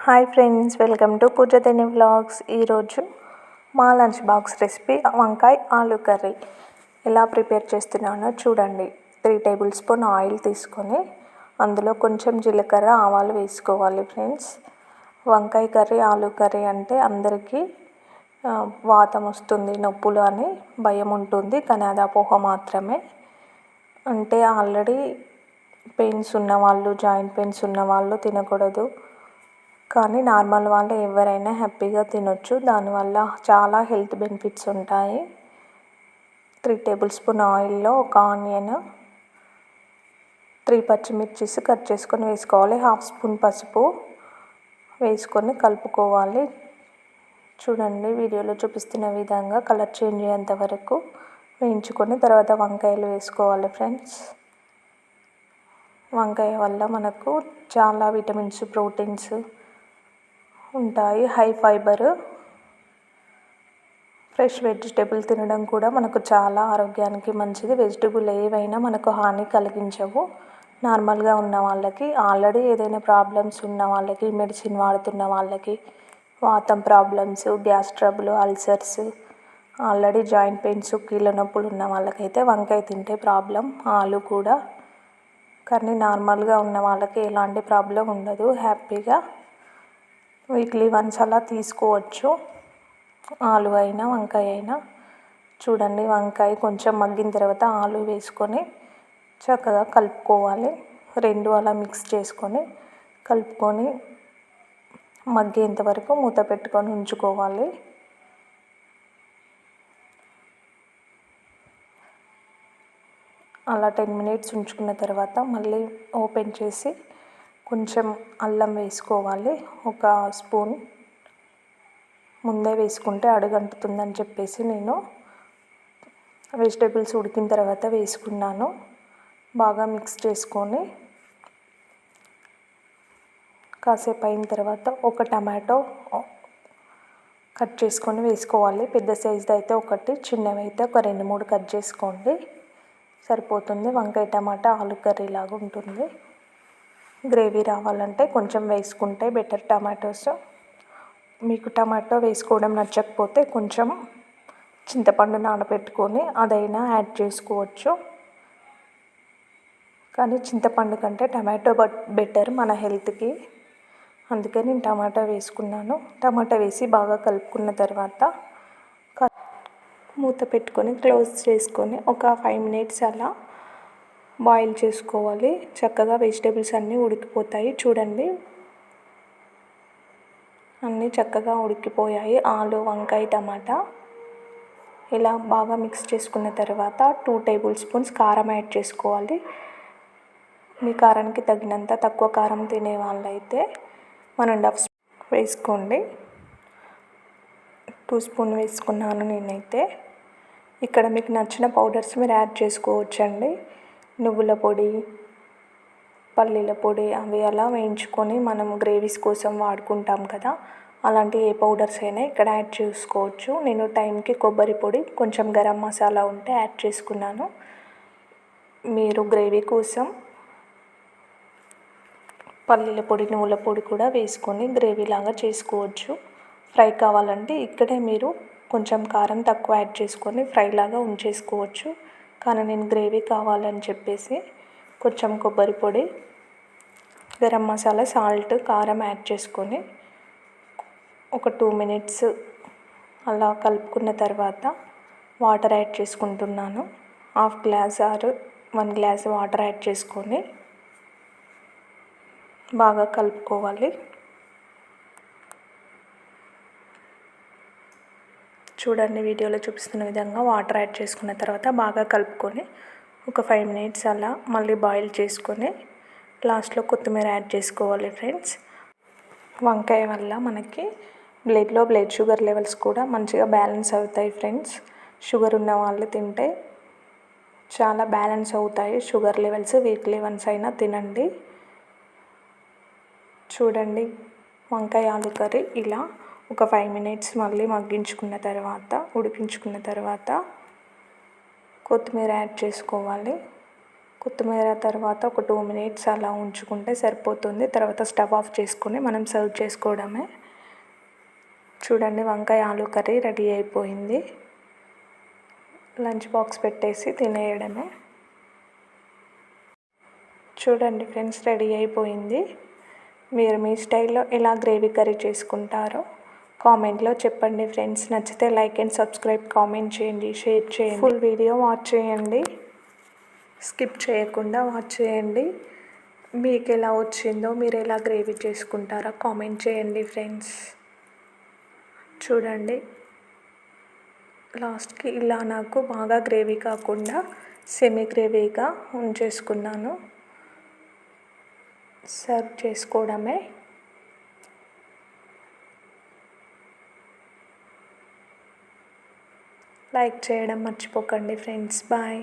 Hi friends, welcome to Poojatheni vlogs. ఈరోజు మా lunch box recipe వంకాయ ఆలు కర్రీ ఎలా ప్రిపేర్ చేస్తున్నానో చూడండి. 3 టేబుల్ స్పూన్ ఆయిల్ తీసుకొని అందులో కొంచెం జీలకర్ర ఆవాలు వేసుకోవాలి. ఫ్రెండ్స్, వంకాయ కర్రీ ఆలు కర్రీ అంటే అందరికీ వాతం వస్తుంది, నొప్పులు అని భయం ఉంటుంది. కానీ అది అపోహ మాత్రమే. అంటే ఆల్రెడీ పెయిన్స్ ఉన్నవాళ్ళు, జాయింట్ పెయిన్స్ ఉన్నవాళ్ళు తినకూడదు. కానీ నార్మల్ వాళ్ళు ఎవరైనా హ్యాపీగా తినొచ్చు. దానివల్ల చాలా హెల్త్ బెనిఫిట్స్ ఉంటాయి. 3 టేబుల్ స్పూన్ ఆయిల్లో ఒక ఆనియన్, 3 పచ్చిమిర్చీస్ కట్ చేసుకొని వేసుకోవాలి. 1/2 స్పూన్ పసుపు వేసుకొని కలుపుకోవాలి. చూడండి, వీడియోలో చూపిస్తున్న విధంగా కలర్ చేంజ్ అయ్యేంత వరకు వేయించుకొని తర్వాత వంకాయలు వేసుకోవాలి. ఫ్రెండ్స్, వంకాయ వల్ల మనకు చాలా విటమిన్స్, ప్రోటీన్స్ ఉంటాయి. హై ఫైబర్, ఫ్రెష్ వెజిటేబుల్ తినడం కూడా మనకు చాలా ఆరోగ్యానికి మంచిది. వెజిటేబుల్ ఏవైనా మనకు హాని కలిగించవు. నార్మల్గా ఉన్న వాళ్ళకి, ఆల్రెడీ ఏదైనా ప్రాబ్లమ్స్ ఉన్న వాళ్ళకి, మెడిసిన్ వాడుతున్న వాళ్ళకి, వాతం problems, gas trouble, ulcers, already joint pains, కీళ్ళ నొప్పులు ఉన్న వాళ్ళకైతే వంకాయ తింటే ప్రాబ్లం. ఆలు కూడా. కానీ నార్మల్గా ఉన్న వాళ్ళకి ఎలాంటి ప్రాబ్లం ఉండదు. హ్యాపీగా వీక్లీ వన్స్ అలా తీసుకోవచ్చు, ఆలు అయినా వంకాయ అయినా. చూడండి, వంకాయ కొంచెం మగ్గిన తర్వాత ఆలు వేసుకొని చక్కగా కలుపుకోవాలి. 2 అలా మిక్స్ చేసుకొని కలుపుకొని మగ్గేంత వరకు మూత పెట్టుకొని ఉంచుకోవాలి. అలా 10 మినిట్స్ ఉంచుకున్న తర్వాత మళ్ళీ ఓపెన్ చేసి కొంచెం అల్లం వేసుకోవాలి. 1 స్పూన్ ముందే వేసుకుంటే అడుగంటుతుందని చెప్పేసి నేను వెజిటేబుల్స్ ఉడికిన తర్వాత వేసుకున్నాను. బాగా మిక్స్ చేసుకొని కాసేపు అయిన తర్వాత 1 టమాటో కట్ చేసుకొని వేసుకోవాలి. పెద్ద సైజుది అయితే 1, చిన్నవి అయితే ఒక 2-3 కట్ చేసుకోండి, సరిపోతుంది. వంకాయ టమాటా ఆలు కర్రీ లాగా ఉంటుంది. గ్రేవీ రావాలంటే కొంచెం వేసుకుంటే బెటర్ టమాటోస్. మీకు టమాటో వేసుకోవడం నచ్చకపోతే కొంచెం చింతపండు నానబెట్టుకొని అదైనా యాడ్ చేసుకోవచ్చు. కానీ చింతపండు కంటే టమాటో బెటర్ మన హెల్త్కి. అందుకే నేను టమాటో వేసుకున్నాను. టమాటో వేసి బాగా కలుపుకున్న తర్వాత మూత పెట్టుకొని క్లోజ్ చేసుకొని ఒక 5 మినిట్స్ అలా బాయిల్ చేసుకోవాలి. చక్కగా వెజిటేబుల్స్ అన్నీ ఉడికిపోతాయి. చూడండి, అన్నీ చక్కగా ఉడికిపోయాయి. ఆలు, వంకాయ, టమాటా ఇలా బాగా మిక్స్ చేసుకున్న తర్వాత 2 టేబుల్ స్పూన్స్ కారం యాడ్ చేసుకోవాలి. మీ కారానికి తగినంత, తక్కువ కారం తినే వాళ్ళైతే 1.5 స్పూన్ వేసుకోండి. 2 స్పూన్ వేసుకున్నాను నేనైతే. ఇక్కడ మీకు నచ్చిన పౌడర్స్ మీరు యాడ్ చేసుకోవచ్చండి. నువ్వుల పొడి, పల్లీల పొడి అవి అలా వేయించుకొని మనం గ్రేవీస్ కోసం వాడుకుంటాం కదా, అలాంటి ఏ పౌడర్స్ అయినా ఇక్కడ యాడ్ చేసుకోవచ్చు. నేను టైంకి కొబ్బరి పొడి, కొంచెం గరం మసాలా ఉంటే యాడ్ చేసుకున్నాను. మీరు గ్రేవీ కోసం పల్లీల పొడి, నువ్వుల పొడి కూడా వేసుకొని గ్రేవీ లాగా చేసుకోవచ్చు. ఫ్రై కావాలంటే ఇక్కడే మీరు కొంచెం కారం తక్కువ యాడ్ చేసుకొని ఫ్రై లాగా ఉంచేసుకోవచ్చు. కానీ నేను గ్రేవీ కావాలని చెప్పేసి కొంచెం కొబ్బరి పొడి, గరం మసాలా, సాల్ట్, కారం యాడ్ చేసుకొని ఒక 2 మినిట్స్ అలా కలుపుకున్న తర్వాత వాటర్ యాడ్ చేసుకుంటున్నాను. 1/2 glass are 1 glass water add చేసుకొని బాగా కలుపుకోవాలి. చూడండి, వీడియోలో చూపిస్తున్న విధంగా వాటర్ యాడ్ చేసుకున్న తర్వాత బాగా కలుపుకొని ఒక 5 మినిట్స్ అలా మళ్ళీ బాయిల్ చేసుకొని లాస్ట్లో కొత్తిమీర యాడ్ చేసుకోవాలి. ఫ్రెండ్స్, వంకాయ వల్ల మనకి బ్లడ్ షుగర్ లెవెల్స్ కూడా మంచిగా బ్యాలెన్స్ అవుతాయి. ఫ్రెండ్స్, షుగర్ ఉన్న వాళ్ళు తింటే చాలా బ్యాలెన్స్ అవుతాయి షుగర్ లెవెల్స్. వీక్లీ వన్స్ అయినా తినండి. చూడండి, వంకాయ ఆలు కర్రీ ఇలా ఒక 5 మినిట్స్ మళ్ళీ మగ్గించుకున్న తర్వాత, ఉడికించుకున్న తర్వాత కొత్తిమీర యాడ్ చేసుకోవాలి. కొత్తిమీర తర్వాత ఒక 2 మినిట్స్ అలా ఉంచుకుంటే సరిపోతుంది. తర్వాత స్టవ్ ఆఫ్ చేసుకొని మనం సర్వ్ చేసుకోవడమే. చూడండి, వంకాయ ఆలు కర్రీ రెడీ అయిపోయింది. లంచ్ బాక్స్ పెట్టేసి తినేయడమే. చూడండి ఫ్రెండ్స్, రెడీ అయిపోయింది. మీరు మీ స్టైల్లో ఎలా గ్రేవీ కర్రీ చేసుకుంటారో కామెంట్లో చెప్పండి ఫ్రెండ్స్. నచ్చితే లైక్ అండ్ సబ్స్క్రైబ్, కామెంట్ చేయండి, షేర్ చేయండి. ఫుల్ వీడియో వాచ్ చేయండి, స్కిప్ చేయకుండా వాచ్ చేయండి. మీకు ఎలా వచ్చిందో, మీరు ఎలా గ్రేవీ చేసుకుంటారో కామెంట్ చేయండి ఫ్రెండ్స్. చూడండి, లాస్ట్కి ఇలా నాకు బాగా గ్రేవీ కాకుండా సెమీ గ్రేవీగా ఉంచేసుకున్నాను. సర్వ్ చేసుకోవడమే. లైక్ చేయడం మర్చిపోకండి ఫ్రెండ్స్. బాయ్.